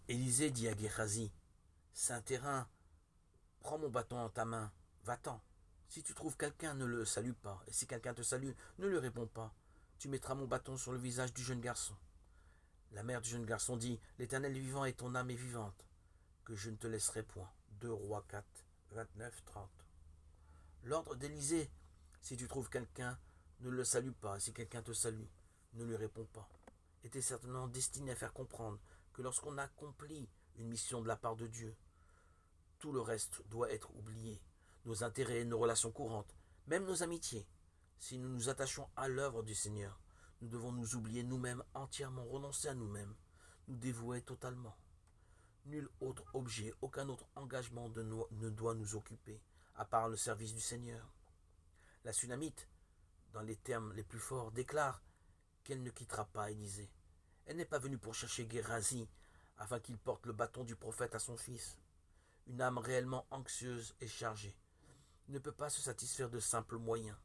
Élisée dit à Géhazi, c'est un terrain, prends mon bâton en ta main, va-t'en. Si tu trouves quelqu'un, ne le salue pas, et si quelqu'un te salue, ne lui réponds pas. Tu mettras mon bâton sur le visage du jeune garçon. La mère du jeune garçon dit, l'Éternel est vivant et ton âme est vivante, que je ne te laisserai point. 2 Rois 4, 29, 30. L'ordre d'Élisée, si tu trouves quelqu'un, ne le salue pas, et si quelqu'un te salue, ne lui réponds pas, était certainement destiné à faire comprendre que lorsqu'on accomplit une mission de la part de Dieu, tout le reste doit être oublié. Nos intérêts, nos relations courantes, même nos amitiés. Si nous nous attachons à l'œuvre du Seigneur, nous devons nous oublier nous-mêmes entièrement, renoncer à nous-mêmes, nous dévouer totalement. Nul autre objet, aucun autre engagement ne doit nous occuper, à part le service du Seigneur. La Sunamite, dans les termes les plus forts, déclare qu'elle ne quittera pas Élisée. Elle n'est pas venue pour chercher Géhazi, afin qu'il porte le bâton du prophète à son fils. Une âme réellement anxieuse et chargée ne peut pas se satisfaire de simples moyens.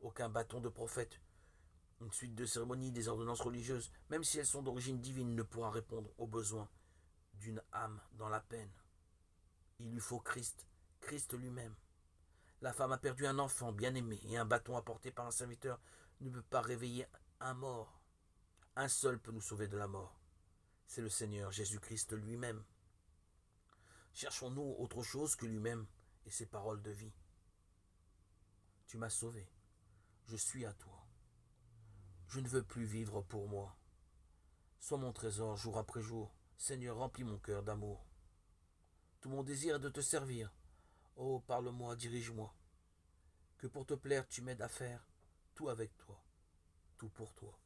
Aucun bâton de prophète, une suite de cérémonies, des ordonnances religieuses, même si elles sont d'origine divine, ne pourra répondre aux besoins d'une âme dans la peine. Il lui faut Christ, Christ lui-même. La femme a perdu un enfant bien-aimé et un bâton apporté par un serviteur ne peut pas réveiller un mort. Un seul peut nous sauver de la mort. C'est le Seigneur Jésus-Christ lui-même. Cherchons-nous autre chose que lui-même et ses paroles de vie. Tu m'as sauvé. Je suis à toi. Je ne veux plus vivre pour moi. Sois mon trésor jour après jour. Seigneur, remplis mon cœur d'amour. Tout mon désir est de te servir. Oh, parle-moi, dirige-moi. Que pour te plaire, tu m'aides à faire tout avec toi, tout pour toi.